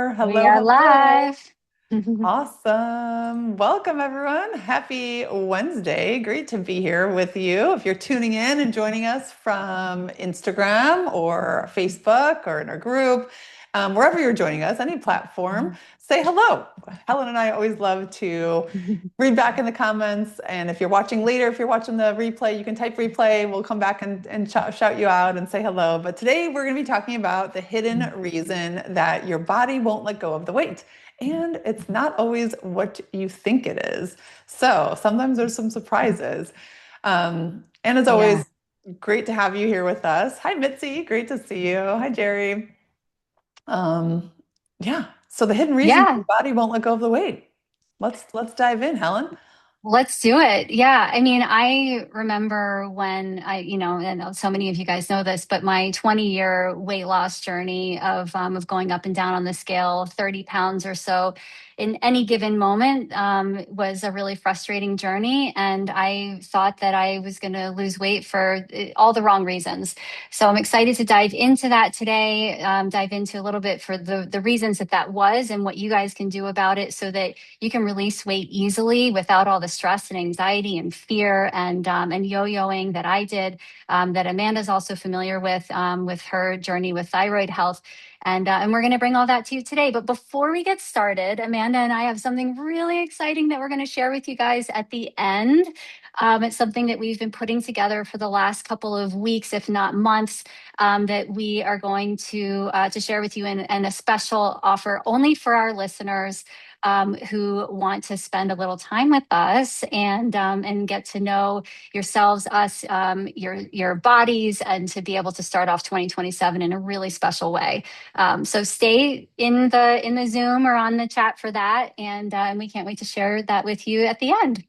are. We Hello, are hello. live. Awesome. Welcome, everyone. Happy Wednesday. Great to be here with you. If you're tuning in and joining us from Instagram or Facebook or in our group, wherever you're joining us, any platform, say hello. Helen and I always love to read back in the comments. And if you're watching later, if you're watching the replay, you can type replay. We'll come back and shout you out and say hello. But today we're going to be talking about the hidden reason that your body won't let go of the weight. And it's not always what you think it is. So sometimes there's some surprises. And as Yeah. always, great to have you here with us. Hi, Mitzi. Great to see you. Hi, Jerry. Um, yeah. So the hidden reason Yeah. your body won't let go of the weight. Let's dive in, Helen. Let's do it. Yeah. I mean, I remember when and so many of you guys know this, but my 20-year weight loss journey of going up and down on the scale, 30 pounds or so in any given moment, was a really frustrating journey. And I thought that I was going to lose weight for all the wrong reasons. So I'm excited to dive into that today, dive into a little bit for the reasons that was and what you guys can do about it so that you can release weight easily without all the stress and anxiety and fear and yo-yoing that I did, that Amanda's also familiar with her journey with thyroid health. And we're going to bring all that to you today. But before we get started, Amanda and I have something really exciting that we're going to share with you guys at the end. It's something that we've been putting together for the last couple of weeks, if not months, that we are going to share with you in a special offer only for our listeners who want to spend a little time with us and get to know yourselves, us, your bodies, and to be able to start off 2027 in a really special way. So stay in the Zoom or on the chat for that, and we can't wait to share that with you at the end.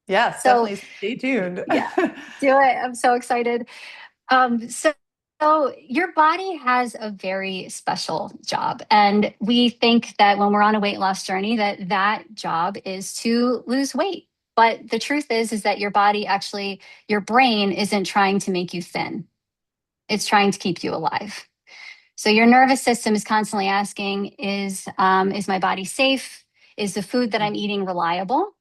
Yes, So definitely stay tuned. yeah, do it. I'm so excited. So your body has a very special job, and we think that when we're on a weight loss journey, that job is to lose weight. But the truth is that your body actually, your brain isn't trying to make you thin. It's trying to keep you alive. So your nervous system is constantly asking, is my body safe? Is the food that I'm eating reliable?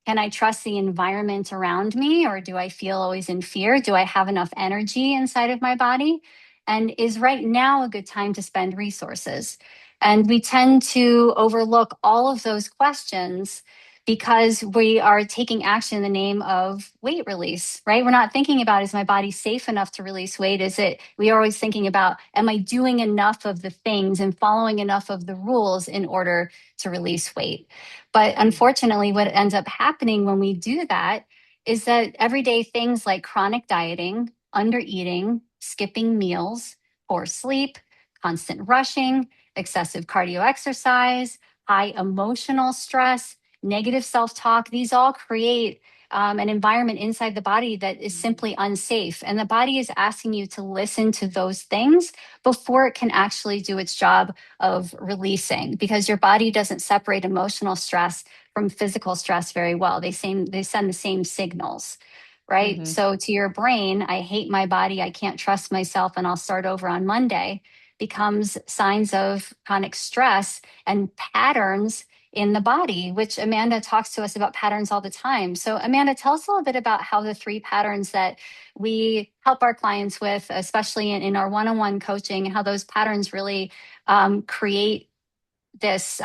Can I trust the environment around me, or do I feel always in fear? Do I have enough energy inside of my body? And is right now a good time to spend resources? And we tend to overlook all of those questions because we are taking action in the name of weight release, right? We're not thinking about, is my body safe enough to release weight? We are always thinking about, am I doing enough of the things and following enough of the rules in order to release weight? But unfortunately, what ends up happening when we do that is that everyday things like chronic dieting, undereating, skipping meals, poor sleep, constant rushing, excessive cardio exercise, high emotional stress, negative self talk, these all create an environment inside the body that is simply unsafe. And the body is asking you to listen to those things before it can actually do its job of releasing, because your body doesn't separate emotional stress from physical stress very well. They send the same signals, right? Mhm. So to your brain, I hate my body, I can't trust myself, and I'll start over on Monday, becomes signs of chronic stress and patterns in the body, which Amanda talks to us about patterns all the time. So, Amanda, tell us a little bit about how the three patterns that we help our clients with, especially in our one on one coaching, how those patterns really create this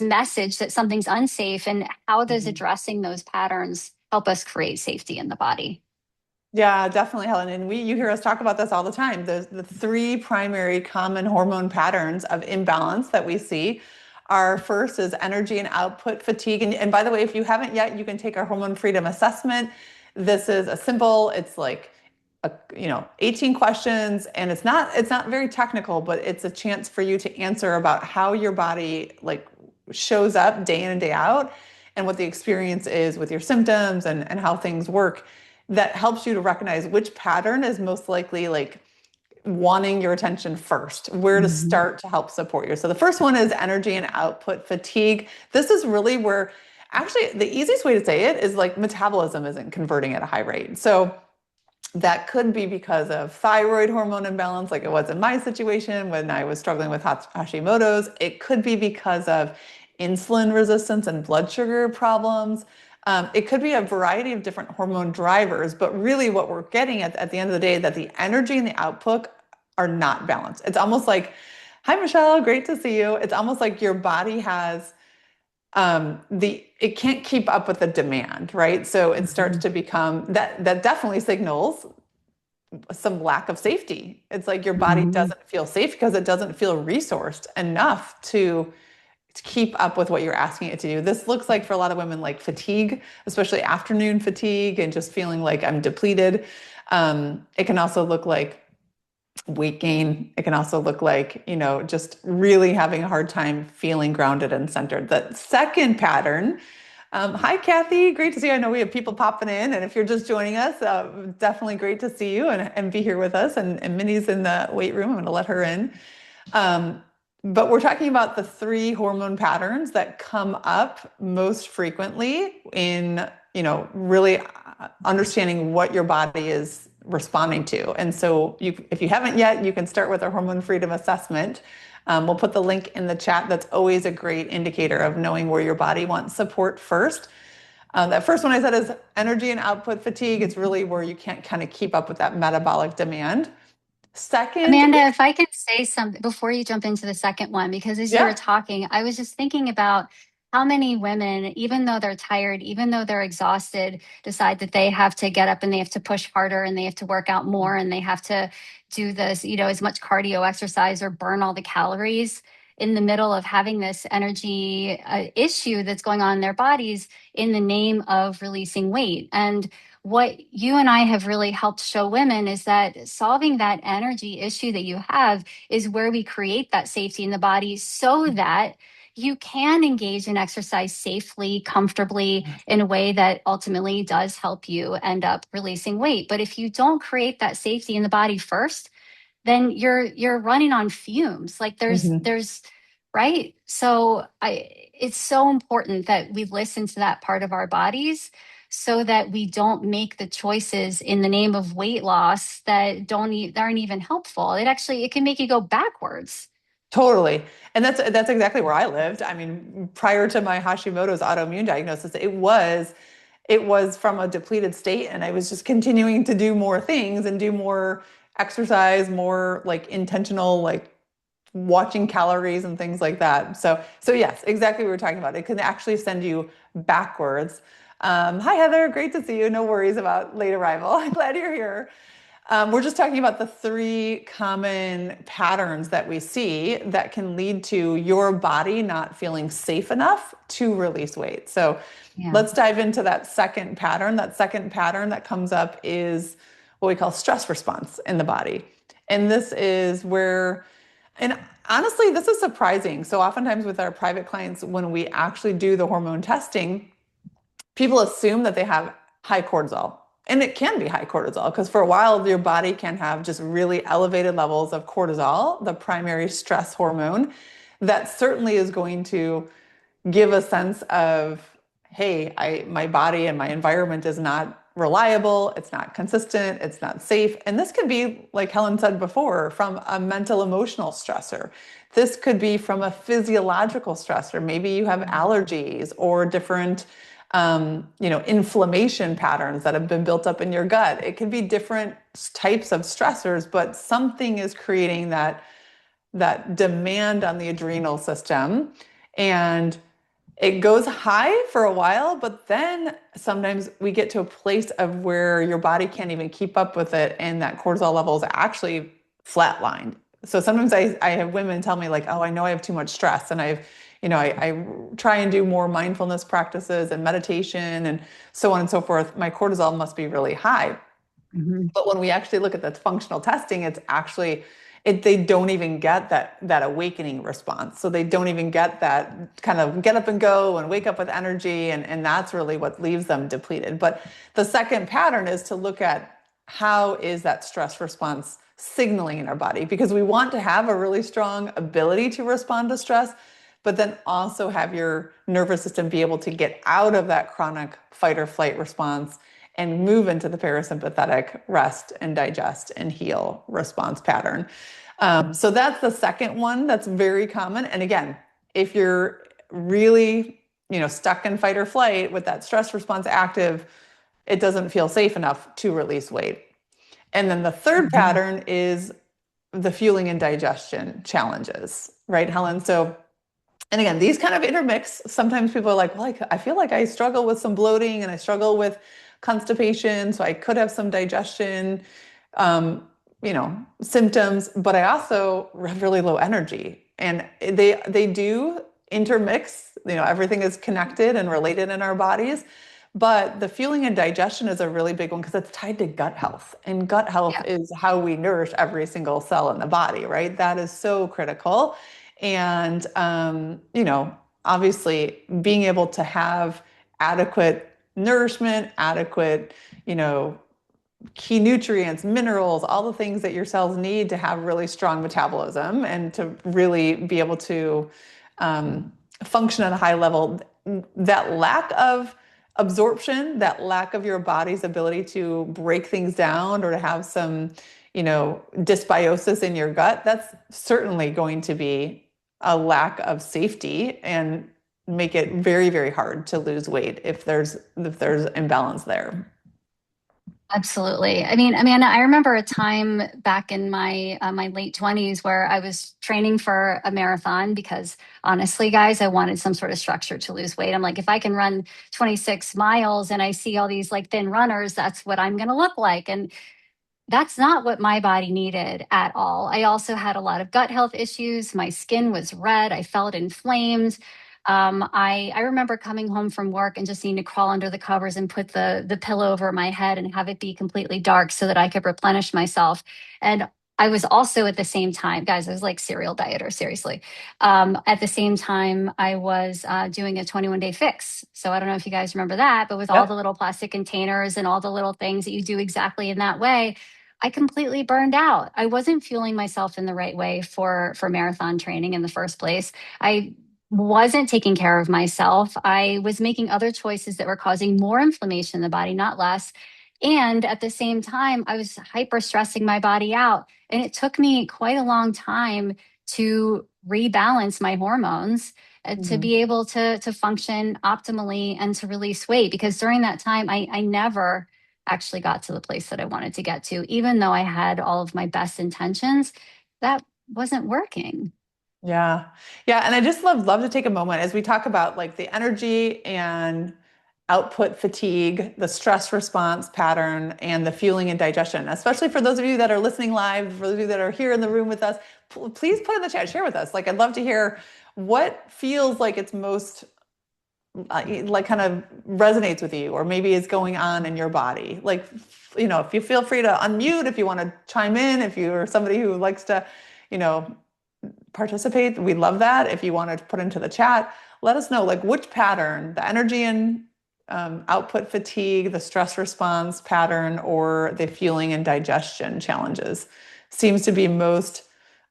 message that something's unsafe, and how does Mhm. addressing those patterns help us create safety in the body? Yeah, definitely, Helen. And you hear us talk about this all the time. There's the three primary common hormone patterns of imbalance that we see. Our first is energy and output fatigue. And by the way, if you haven't yet, you can take our hormone freedom assessment. This is a simple, it's like 18 questions, and it's not very technical, but it's a chance for you to answer about how your body like shows up day in and day out, and what the experience is with your symptoms and how things work, that helps you to recognize which pattern is most likely like wanting your attention first, where to Mhm. start to help support you. So the first one is energy and output fatigue. This is really where, actually, the easiest way to say it is like metabolism isn't converting at a high rate. So That could be because of thyroid hormone imbalance, like it was in my situation when I was struggling with Hashimoto's. It could be because of insulin resistance and blood sugar problems. It could be a variety of different hormone drivers, but really what we're getting at the end of the day, that the energy and the output are not balanced. It's almost like, hi, Michelle, great to see you. It's almost like your body has it can't keep up with the demand, right? So it starts Mhm. to become that definitely signals some lack of safety. It's like your body Mhm. doesn't feel safe because it doesn't feel resourced enough to keep up with what you're asking it to do. This looks like for a lot of women like fatigue, especially afternoon fatigue and just feeling like I'm depleted. It can also look like weight gain. It can also look like, just really having a hard time feeling grounded and centered. The second pattern, hi, Kathy. Great to see you. I know we have people popping in. And if you're just joining us, definitely great to see you and be here with us. And Minnie's in the weight room. I'm going to let her in. Um, but we're talking about the three hormone patterns that come up most frequently in, really understanding what your body is responding to. And so if you haven't yet, you can start with a hormone freedom assessment. We'll put the link in the chat. That's always a great indicator of knowing where your body wants support first. That first one I said is energy and output fatigue. It's really where you can't kind of keep up with that metabolic demand. Second, Amanda, if I could say something before you jump into the second one, because as you were yeah. talking, I was just thinking about how many women, even though they're tired, even though they're exhausted, decide that they have to get up and they have to push harder and they have to work out more and they have to do this, as much cardio exercise or burn all the calories in the middle of having this energy issue that's going on in their bodies in the name of releasing weight. And what you and I have really helped show women is that solving that energy issue that you have is where we create that safety in the body so that you can engage in exercise safely, comfortably, in a way that ultimately does help you end up releasing weight. But if you don't create that safety in the body first, then you're running on fumes. Like Mhm. there's right. So it's so important that we listen to that part of our bodies so that we don't make the choices in the name of weight loss that aren't even helpful. It can make you go backwards. Totally. And that's exactly where I lived. I mean, prior to my Hashimoto's autoimmune diagnosis, it was from a depleted state and I was just continuing to do more things and do more exercise, more like intentional, like watching calories and things like that. So yes, exactly what we're talking about. It can actually send you backwards. Hi, Heather. Great to see you. No worries about late arrival. I'm glad you're here. We're just talking about the three common patterns that we see that can lead to your body not feeling safe enough to release weight. So Yeah. let's dive into that second pattern. That second pattern that comes up is what we call stress response in the body. And this is where, and honestly, this is surprising. So oftentimes with our private clients, when we actually do the hormone testing, people assume that they have high cortisol. And it can be high cortisol because for a while your body can have just really elevated levels of cortisol, the primary stress hormone, that certainly is going to give a sense of, hey, my body and my environment is not reliable, it's not consistent, it's not safe. And this could be, like Helen said before, from a mental emotional stressor. This could be from a physiological stressor. Maybe you have allergies or different inflammation patterns that have been built up in your gut. It could be different types of stressors, but something is creating that demand on the adrenal system. And it goes high for a while, but then sometimes we get to a place of where your body can't even keep up with it, and that cortisol level is actually flatlined. So sometimes I have women tell me like, oh, I know I have too much stress, and I try and do more mindfulness practices and meditation and so on and so forth. My cortisol must be really high. Mhm. But when we actually look at the functional testing, it's actually they don't even get that awakening response. So they don't even get that kind of get up and go and wake up with energy, and that's really what leaves them depleted. But the second pattern is to look at how is that stress response signaling in our body, because we want to have a really strong ability to respond to stress, but then also have your nervous system be able to get out of that chronic fight or flight response and move into the parasympathetic rest and digest and heal response pattern. So that's the second one that's very common. And again, if you're really, stuck in fight or flight with that stress response active, it doesn't feel safe enough to release weight. And then the third Mhm. pattern is the fueling and digestion challenges, right, Helen? So, and again, these kind of intermix. Sometimes people are like, well, I feel like I struggle with some bloating and I struggle with constipation, so I could have some digestion, symptoms, but I also have really low energy. And they do intermix. Everything is connected and related in our bodies. But the fueling and digestion is a really big one because it's tied to gut health. And gut health Yeah, is how we nourish every single cell in the body, right? That is so critical. And, obviously being able to have adequate nourishment, adequate, you know, key nutrients, minerals, all the things that your cells need to have really strong metabolism and to really be able to function at a high level. That lack of absorption, that lack of your body's ability to break things down or to have some, dysbiosis in your gut, that's certainly going to be a lack of safety and make it very, very hard to lose weight if there's imbalance there. absolutely. I mean, Amanda, I remember a time back in my late 20s where I was training for a marathon because honestly, guys, I wanted some sort of structure to lose weight. I'm like, if I can run 26 miles and I see all these like thin runners, that's what I'm going to look like. And that's not what my body needed at all. I also had a lot of gut health issues. My skin was red. I felt inflamed. I remember coming home from work and just needing to crawl under the covers and put the pillow over my head and have it be completely dark so that I could replenish myself. And I was also at the same time, guys, I was like serial dieter, seriously. At the same time, I was doing a 21-day fix. So I don't know if you guys remember that, but with all the Yep. little plastic containers and all the little things that you do exactly in that way, I completely burned out. I wasn't fueling myself in the right way for marathon training in the first place. I wasn't taking care of myself. I was making other choices that were causing more inflammation in the body, not less. And at the same time, I was hyper stressing my body out. And it took me quite a long time to rebalance my hormones, to Mhm. be able to function optimally and to release weight. Because during that time, I never actually got to the place that I wanted to get to, even though I had all of my best intentions. That wasn't working. Yeah. Yeah. And I just love to take a moment as we talk about like the energy and output fatigue, the stress response pattern, and the fueling and digestion, especially for those of you that are listening live, for those of you that are here in the room with us, please put in the chat, share with us. Like, I'd love to hear what feels like it's most like kind of resonates with you, or maybe is going on in your body. Like, if you feel free to unmute, if you want to chime in, if you're somebody who likes to, you know, participate, we love that. If you want to put into the chat, let us know like which pattern, the energy and output fatigue, the stress response pattern, or the fueling and digestion challenges seems to be most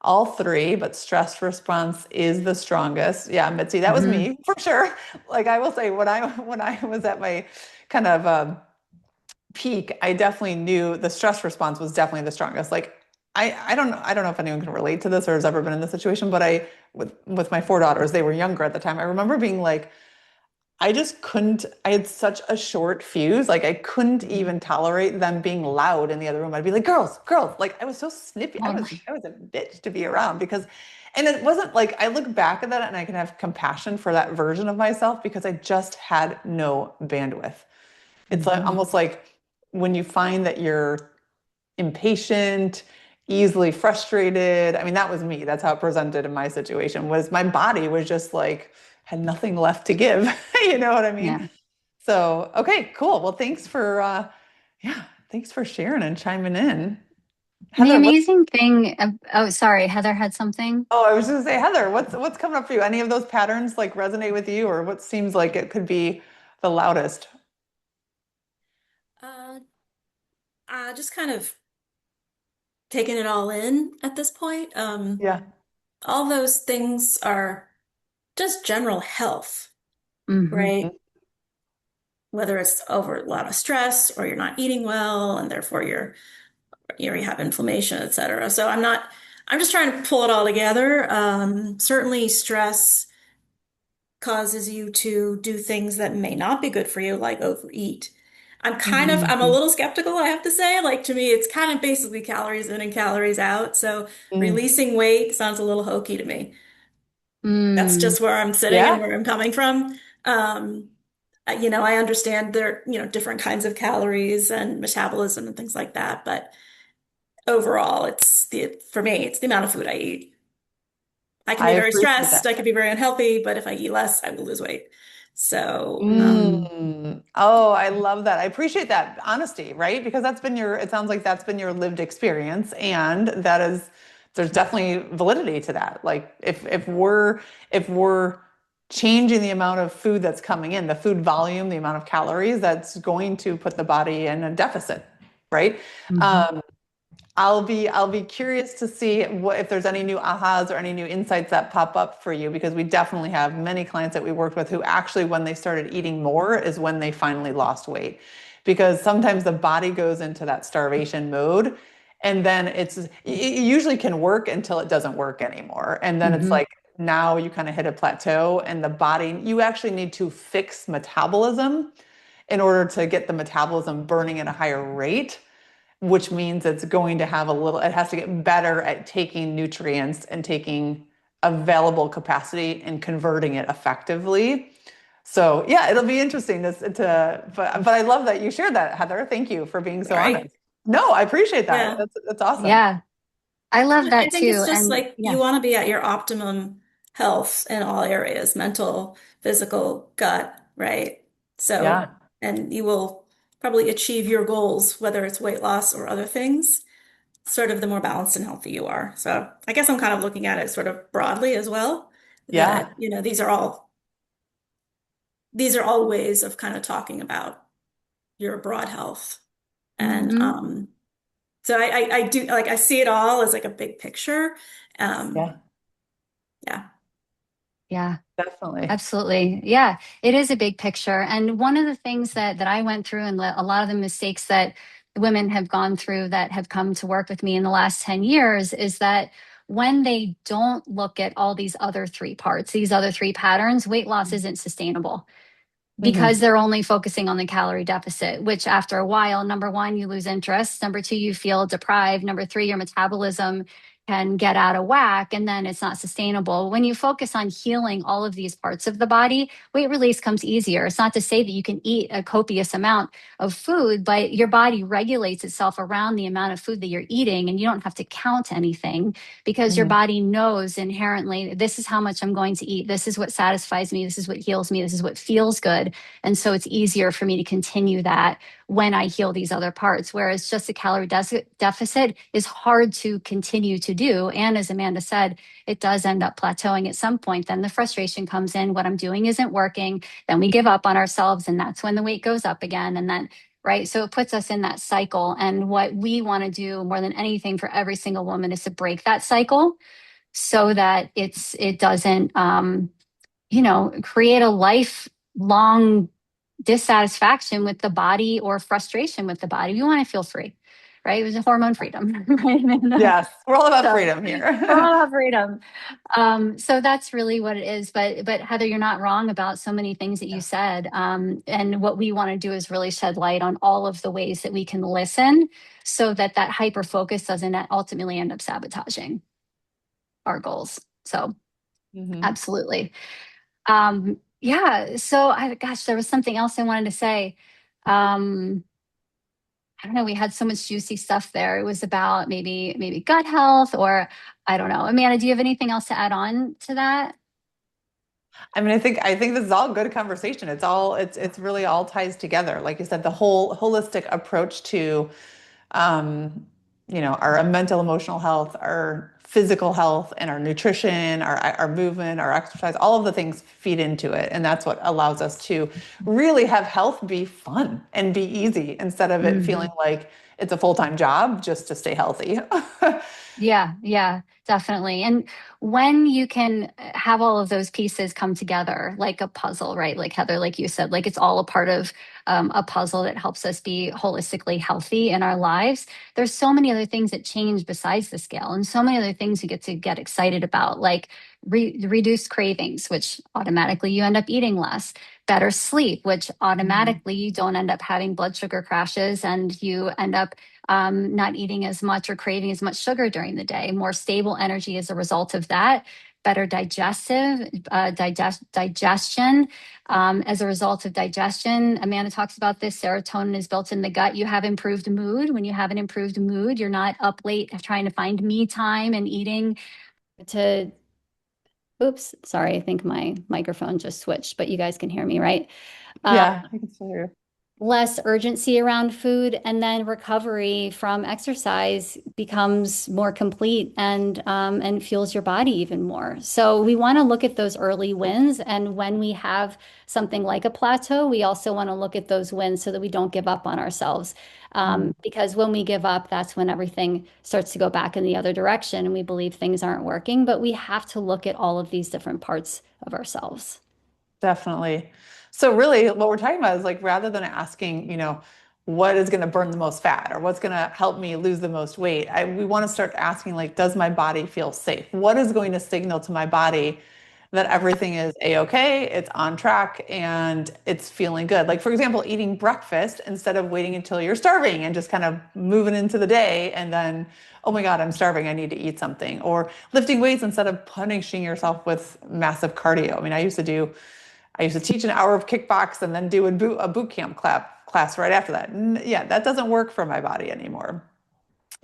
all three, but stress response is the strongest. Yeah, Mitzi, that was Mhm. me for sure. Like I will say, when I was at my kind of peak, I definitely knew the stress response was definitely the strongest. Like I don't know if anyone can relate to this or has ever been in this situation, but with my four daughters, they were younger at the time. I remember being like, I just couldn't, I had such a short fuse. Like I couldn't Mhm. even tolerate them being loud in the other room. I'd be like, girls, girls. Like I was so snippy. I was Totally. I was a bitch to be around because, and it wasn't like, I look back at that and I can have compassion for that version of myself because I just had no bandwidth. It's like Mhm. almost like when you find that you're impatient, easily frustrated. I mean, that was me. That's how it presented in my situation, was my body was just like had nothing left to give. You know what I mean? Yeah. So, okay, cool. Well, yeah, thanks for sharing and chiming in. And the Heather, amazing thing, oh, sorry, Heather had something. I was just gonna say, Heather, what's coming up for you? Any of those patterns like resonate with you, or what seems like it could be the loudest? Uh, just kind of taking it all in at this point. Yeah. All those things are just general health, Hmm. right? whether it's over a lot of stress or you're not eating well and therefore you have inflammation, et cetera. So I'm just trying to pull it all together. Certainly stress causes you to do things that may not be good for you, like overeat. I'm a Mhm. little skeptical, I have to say. Like to me, it's kind of basically calories in and calories out. So Mm. releasing weight sounds a little hokey to me. That's Mm, just where I'm sitting and Yeah, where I'm coming from. I understand there, different kinds of calories and metabolism and things like that, but overall, for me, it's the amount of food I eat. I can I be very appreciate stressed, that. I can be very unhealthy, but if I eat less, I will lose weight. So, mm, Oh, I love that. I appreciate that honesty, right? Because it sounds like that's been your lived experience. And there's definitely validity to that. Like if we're changing the amount of food that's coming in, the food volume, the amount of calories, that's going to put the body in a deficit, right? mhm, Um, I'll be curious to see if there's any new ahas or any new insights that pop up for you, because we definitely have many clients that we worked with who actually, when they started eating more, is when they finally lost weight. Because sometimes the body goes into that starvation mode, and then it usually can work until it doesn't work anymore. And then it's mhm, like now you kind of hit a plateau, and the body, you actually need to fix metabolism in order to get the metabolism burning at a higher rate, which means it has to get better at taking nutrients and taking available capacity and converting it effectively. So yeah, it'll be interesting but I love that you shared that, Heather. Thank you for being so sorry. honest. No, I appreciate that. Yeah. That's awesome. yeah, I love I that think too. it's just And like you yeah, want to be at your optimum health in all areas, mental, physical, gut, right? So, Yeah. and you will probably achieve your goals, whether it's weight loss or other things, sort of the more balanced and healthy you are. So I guess I'm kind of looking at it sort of broadly as well, that, Yeah. these are all ways of kind of talking about your broad health. And hmm, so I do like I see it all as like a big picture. Um, Yeah. yeah. yeah. Definitely. Absolutely. Yeah, it is a big picture. And one of the things that I went through and a lot of the mistakes that women have gone through that have come to work with me in the last 10 years is that when they don't look at all these other three parts, these other three patterns, weight loss isn't sustainable because Hmm. they're only focusing on the calorie deficit, which after a while, number one, you lose interest. Number two, you feel deprived. Number three, your metabolism can get out of whack and then it's not sustainable. When you focus on healing all of these parts of the body, weight release comes easier. It's not to say that you can eat a copious amount of food, but your body regulates itself around the amount of food that you're eating and you don't have to count anything because your Hmm. body knows inherently this is how much I'm going to eat. This is what satisfies me. This is what heals me. This is what feels good. And so it's easier for me to continue that when I heal these other parts. Whereas just a deficit is hard to continue to do. And as Amanda said, it does end up plateauing at some point. Then the frustration comes in. What I'm doing isn't working. Then we give up on ourselves. And that's when the weight goes up again. And then, right. So it puts us in that cycle. And what we want to do more than anything for every single woman is to break that cycle so that it doesn't create a lifelong dissatisfaction with the body or frustration with the body. We want to feel free, right? It was a hormone freedom, right? Yes. We're all about So freedom we're here. all about freedom. So that's really what it is. But Heather, you're not wrong about so many things that you said. And what we want to do is really shed light on all of the ways that we can listen, so that that hyper focus doesn't ultimately end up sabotaging our goals. So Hmm. absolutely. Yeah. So gosh, there was something else I wanted to say. Um, I don't know. We had so much juicy stuff there. It was about maybe gut health, or I don't know. Amanda, do you have anything else to add on to that? I mean, I think this is all good conversation. It's really all ties together. Like you said, the whole holistic approach to um, our mental, emotional health, our physical health, and our nutrition, our movement, our exercise, all of the things feed into it. And that's what allows us to really have health be fun and be easy instead of it Hmm. feeling like it's a full-time job just to stay healthy. Yeah, definitely. And when you can have all of those pieces come together like a puzzle, right? Like Heather, like you said, like it's all a part of a puzzle that helps us be holistically healthy in our lives. There's so many other things that change besides the scale, and so many other things you get to get excited about, like reduced cravings, which automatically you end up eating less, better sleep, which Mhm. automatically you don't end up having blood sugar crashes and you end up not eating as much or craving as much sugar during the day, more stable energy as a result of that, better digestion. As a result of digestion, Amanda talks about this. Serotonin is built in the gut. You have improved mood. When you have an improved mood, you're not up late trying to find me time and eating to. Oops, sorry, I think my microphone just switched, but you guys can hear me, right? Uh, Yeah, I can still hear. Less urgency around food, and then recovery from exercise becomes more complete and fuels your body even more. So we want to look at those early wins, and when we have something like a plateau, we also want to look at those wins so that we don't give up on ourselves. Mhm. Because when we give up, that's when everything starts to go back in the other direction, and we believe things aren't working. But we have to look at all of these different parts of ourselves. Definitely. So really what we're talking about is like rather than asking, what is going to burn the most fat or what's going to help me lose the most weight, we want to start asking like, does my body feel safe? What is going to signal to my body that everything is a-okay, it's on track, and it's feeling good? Like for example, eating breakfast instead of waiting until you're starving and just kind of moving into the day and then, oh my God, I'm starving, I need to eat something. Or lifting weights instead of punishing yourself with massive cardio. I mean, I used to teach an hour of kickbox and then do a boot camp class right after that. Yeah, that doesn't work for my body anymore.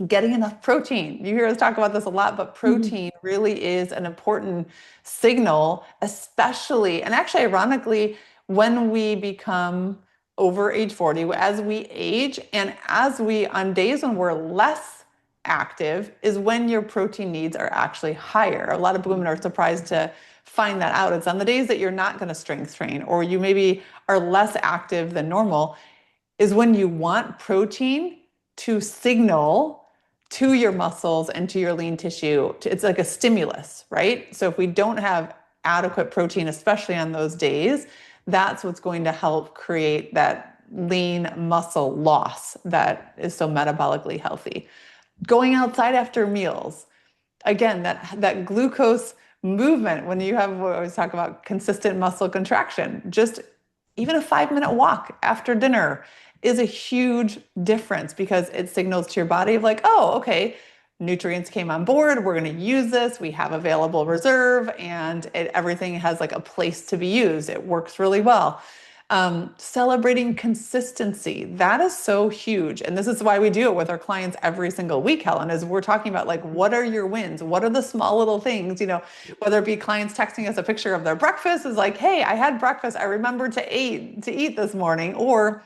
Getting enough protein. You hear us talk about this a lot, but Mhm. protein really is an important signal, especially, and actually, ironically, when we become over age 40, as we age, and on days when we're less active, is when your protein needs are actually higher. A lot of women are surprised to find that out. It's on the days that you're not going to strength train or you maybe are less active than normal, is when you want protein to signal to your muscles and to your lean tissue. It's like a stimulus, right? So if we don't have adequate protein, especially on those days, that's what's going to help create that lean muscle loss that is so metabolically healthy. Going outside after meals, again, that glucose movement, when you have what I always talk about, consistent muscle contraction, just even a 5-minute walk after dinner is a huge difference because it signals to your body of like, oh, okay, nutrients came on board, we're going to use this, we have available reserve, and everything has like a place to be used. It works really well. Celebrating consistency, that is so huge. And this is why we do it with our clients every single week, Helen, is we're talking about like, what are your wins? What are the small little things, whether it be clients texting us a picture of their breakfast is like, hey, I had breakfast. I remembered to eat this morning. Or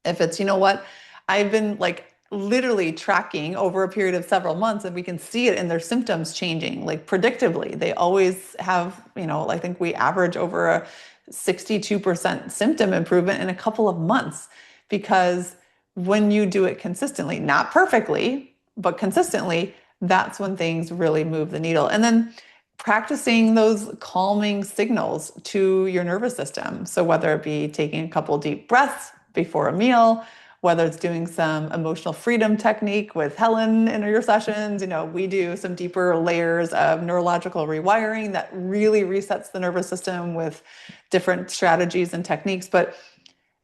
if it's, what, I've been like literally tracking over a period of several months and we can see it in their symptoms changing, like predictably. They always have, I think we average over a 62% symptom improvement in a couple of months because when you do it consistently, not perfectly, but consistently, that's when things really move the needle. And then practicing those calming signals to your nervous system. So whether it be taking a couple deep breaths before a meal, whether it's doing some emotional freedom technique with Helen in your sessions, we do some deeper layers of neurological rewiring that really resets the nervous system with different strategies and techniques. But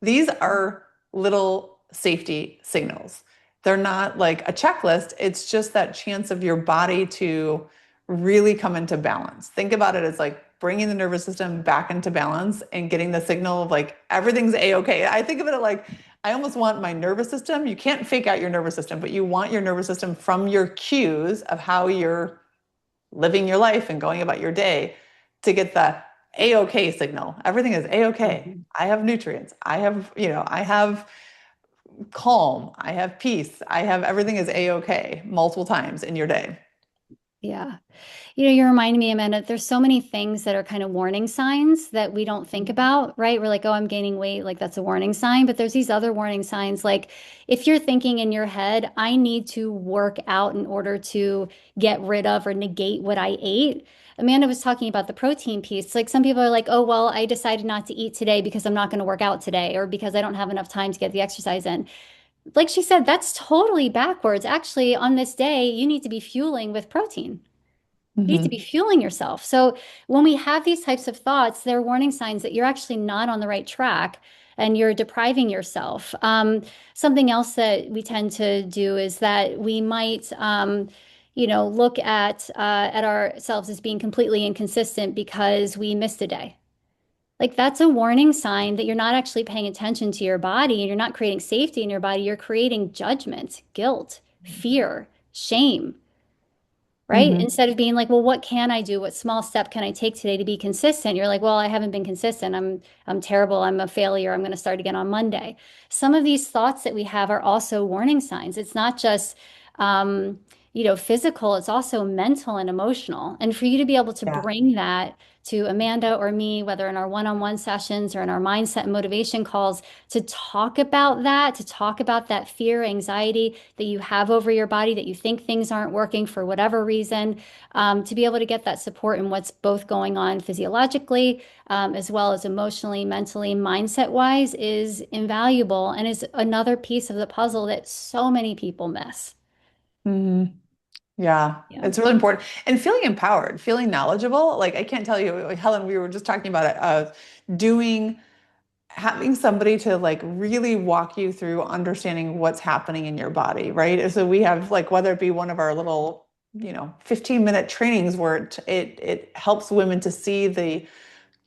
these are little safety signals. They're not like a checklist. It's just that chance of your body to really come into balance. Think about it as like bringing the nervous system back into balance and getting the signal of like everything's a-okay. I think of it like I almost want my nervous system. You can't fake out your nervous system, but you want your nervous system from your cues of how you're living your life and going about your day to get the a-okay signal. Everything is a-okay. Mhm. I have nutrients. I have calm. I have peace. I have everything is a-okay multiple times in your day. Yeah. You're reminding me, Amanda, there's so many things that are kind of warning signs that we don't think about, right? We're like, oh, I'm gaining weight, like that's a warning sign. But there's these other warning signs, like if you're thinking in your head, I need to work out in order to get rid of or negate what I ate. Amanda was talking about the protein piece. Like some people are like, oh, well, I decided not to eat today because I'm not going to work out today or because I don't have enough time to get the exercise in. Like she said, that's totally backwards. Actually, on this day, you need to be fueling with protein. You need to be Hmm. fueling yourself. So when we have these types of thoughts, they're warning signs that you're actually not on the right track and you're depriving yourself. Something else that we tend to do is that we might, look at ourselves as being completely inconsistent because we missed a day. Like that's a warning sign that you're not actually paying attention to your body and you're not creating safety in your body. You're creating judgment, guilt, fear, shame, right? Hmm. Instead of being like, well, what can I do? What small step can I take today to be consistent? You're like, well, I haven't been consistent. I'm terrible. I'm a failure. I'm going to start again on Monday. Some of these thoughts that we have are also warning signs. It's not just physical, it's also mental and emotional. And for you to be able to Yeah. bring that to Amanda or me, whether in our one-on-one sessions or in our mindset and motivation calls, to talk about that fear, anxiety that you have over your body, that you think things aren't working for whatever reason, to be able to get that support in what's both going on physiologically, as well as emotionally, mentally, mindset wise, is invaluable and is another piece of the puzzle that so many people miss. Hmm. Yeah, Yeah. it's really important. And feeling empowered, feeling knowledgeable. Like I can't tell you, like, Helen, we were just talking about it, doing, having somebody to like really walk you through understanding what's happening in your body, right? So we have like, whether it be one of our little, 15-minute trainings where it helps women to see the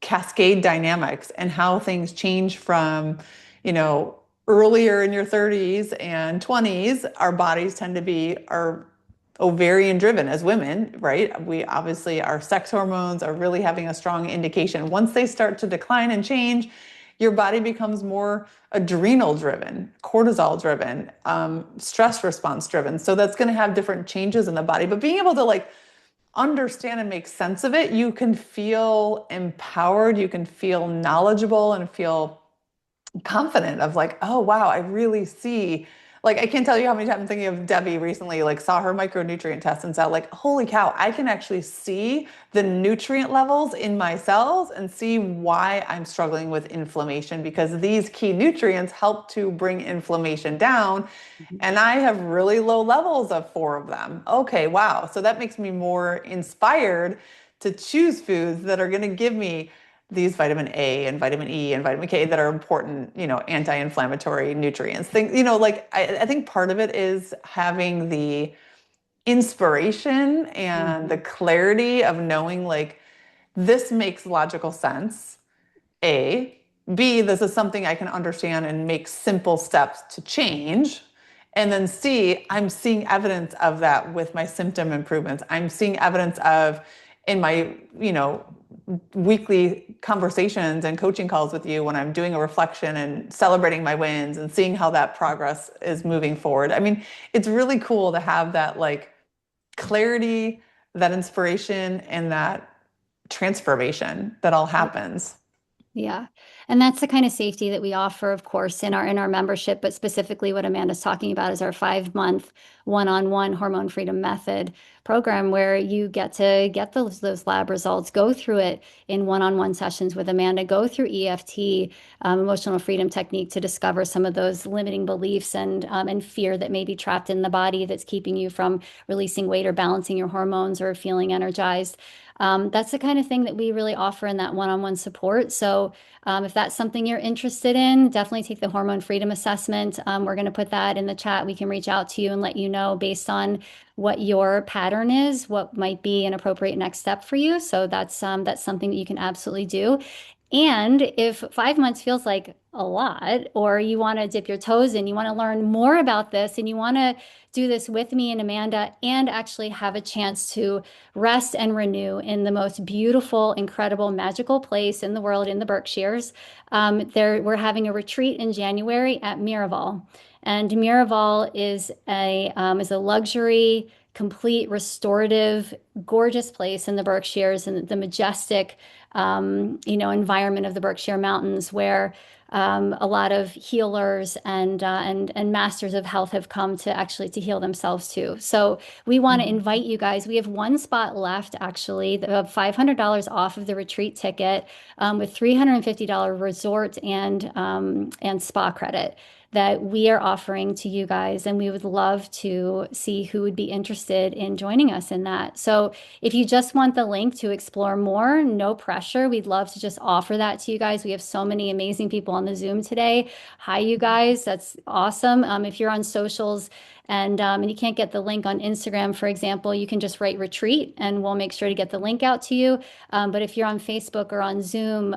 cascade dynamics and how things change from, you know, earlier in your 30s and 20s, our bodies tend to be our ovarian driven as women, right? We obviously, our sex hormones are really having a strong indication. Once they start to decline and change, your body becomes more adrenal driven, cortisol driven, stress response driven. So that's going to have different changes in the body. But being able to like understand and make sense of it, you can feel empowered, you can feel knowledgeable and feel confident of like, oh wow, I really see. Like I can't tell you how many times I'm thinking of Debbie recently, like saw her micronutrient test and said, like, holy cow, I can actually see the nutrient levels in my cells and see why I'm struggling with inflammation because these key nutrients help to bring inflammation down. And I have really low levels of four of them. Okay, wow. So that makes me more inspired to choose foods that are going to give me these vitamin A and vitamin E and vitamin K that are important, anti-inflammatory nutrients. Like I think part of it is having the inspiration and the Mhm. clarity of knowing like this makes logical sense. A. B, this is something I can understand and make simple steps to change. And then C, I'm seeing evidence of that with my symptom improvements. I'm seeing evidence of in my, weekly conversations and coaching calls with you when I'm doing a reflection and celebrating my wins and seeing how that progress is moving forward. I mean, it's really cool to have that like clarity, that inspiration, and that transformation that all happens. Yeah. And that's the kind of safety that we offer, of course, in our membership, but specifically what Amanda's talking about is our 5-month one-on-one hormone freedom method program where you get to get those lab results, go through it in one-on-one sessions with Amanda, go through EFT, emotional freedom technique to discover some of those limiting beliefs and fear that may be trapped in the body that's keeping you from releasing weight or balancing your hormones or feeling energized. That's the kind of thing that we really offer in that one-on-one support. So if that's something you're interested in, definitely take the hormone freedom assessment. We're going to put that in the chat. We can reach out to you and let you know based on what your pattern is, what might be an appropriate next step for you. So that's something that you can absolutely do. And if 5 months feels like a lot, or you want to dip your toes in, you want to learn more about this, and you want to do this with me and Amanda, and actually have a chance to rest and renew in the most beautiful, incredible, magical place in the world, in the Berkshires. We're having a retreat in January at Miraval, and Miraval is a luxury complete restorative, gorgeous place in the Berkshires and the majestic, environment of the Berkshire Mountains, where a lot of healers and masters of health have come to actually to heal themselves too. So we want to invite you guys. We have one spot left, actually, $500 off of the retreat ticket, with $350 resort and spa credit that we are offering to you guys. And we would love to see who would be interested in joining us in that. So if you just want the link to explore more, no pressure. We'd love to just offer that to you guys. We have so many amazing people on the Zoom today. Hi, you guys. That's awesome. If you're on socials and you can't get the link on Instagram, for example, you can just write retreat and we'll make sure to get the link out to you. But if you're on Facebook or on Zoom,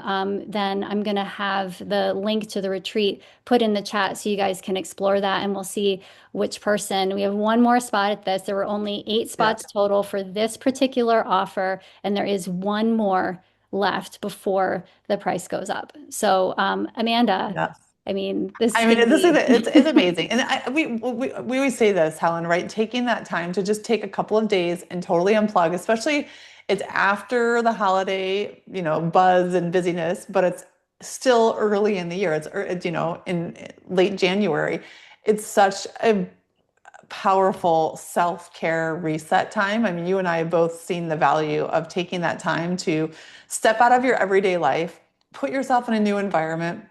then I'm going to have the link to the retreat put in the chat so you guys can explore that and we'll see which person. We have one more spot at this. There were only 8 spots total for this particular offer, and there is one more left before the price goes up. So, Amanda, Yes. I mean, this I is mean, going to be it's amazing. And we always say this, Helen, right? Taking that time to just take a couple of days and totally unplug, especially it's after the holiday, buzz and busyness, but it's still early in the year. It's in late January. It's such a powerful self-care reset time. I mean, you and I have both seen the value of taking that time to step out of your everyday life, put yourself in a new environment,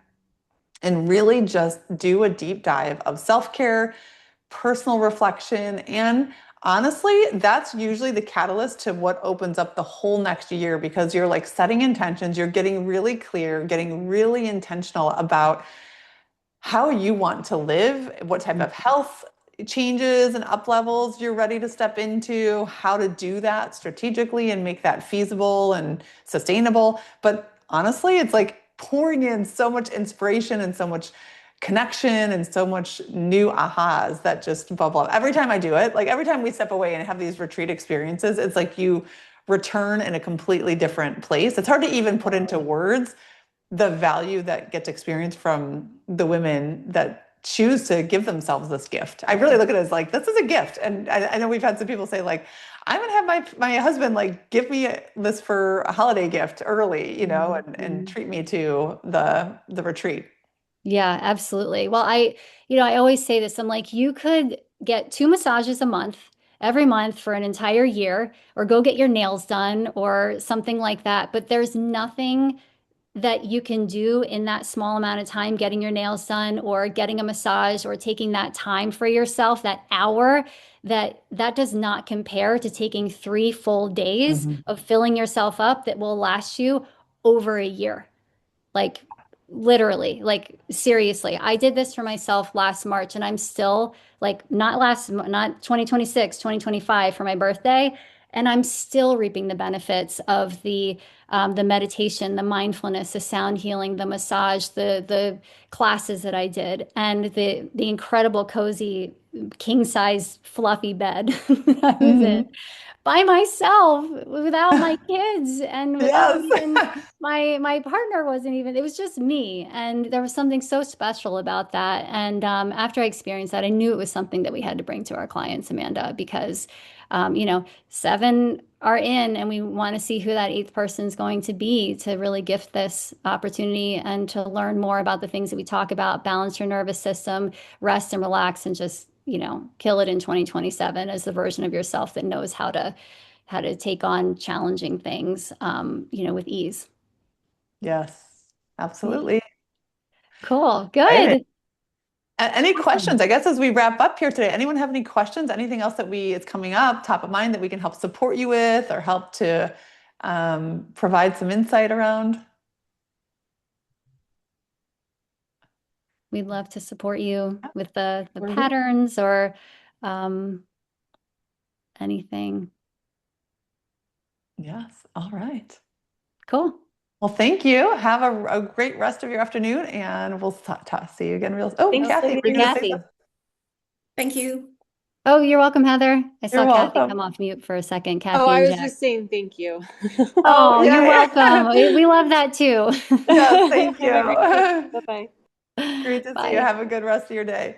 and really just do a deep dive of self-care, personal reflection. And honestly, that's usually the catalyst to what opens up the whole next year, because you're like setting intentions, you're getting really clear, getting really intentional about how you want to live, what type of health changes and up levels you're ready to step into, how to do that strategically and make that feasible and sustainable. But honestly, it's like pouring in so much inspiration and so much connection and so much new ahas that just bubble up. Every time I do it, like every time we step away and have these retreat experiences, it's like you return in a completely different place. It's hard to even put into words the value that gets experienced from the women that choose to give themselves this gift. I really look at it as like, this is a gift. And I know we've had some people say like, I'm gonna have my husband like give me this for a holiday gift early, and treat me to the retreat. Yeah, absolutely. Well, I always say this. I'm like, you could get 2 massages a month, every month for an entire year, or go get your nails done or something like that. But there's nothing that you can do in that small amount of time, getting your nails done or getting a massage or taking that time for yourself, that hour, that does not compare to taking 3 full days of filling yourself up that will last you over a year. Like literally, like seriously, I did this for myself last March and I'm still like not 2026, 2025 for my birthday. And I'm still reaping the benefits of the meditation, the mindfulness, the sound healing, the massage, the classes that I did, and the incredible cozy king size fluffy bed that I was in by myself without my kids and without Yes. even my partner wasn't even, it was just me. And there was something so special about that. And after I experienced that, I knew it was something that we had to bring to our clients, Amanda, because 7 are in and we want to see who that 8th person is going to be to really gift this opportunity and to learn more about the things that we talk about, balance your nervous system, rest and relax, and just kill it in 2027 as the version of yourself that knows how to take on challenging things, with ease. Yes, Yeah. absolutely. Cool. Right. Good. Any Awesome. questions? I guess as we wrap up here today, anyone have any questions? Anything else that is coming up top of mind that we can help support you with or help to provide some insight around? We'd love to support you with the We're here. patterns or um, anything. Yes. All right. Cool. Well, thank you. Have a great rest of your afternoon, and we'll see you again real. Oh, Thanks, Kathy, were you Libby. going to say Kathy. something? Thank you. Oh, you're welcome, Heather. I You're saw Kathy come welcome. off mute for a second. Oh, Kathy I and was Jack. just saying thank you. Oh, Oh, you're yeah. welcome. We love that too. Yes, thank Have a great day. you. Bye-bye. Great to see you. Bye. Have a good rest of your day.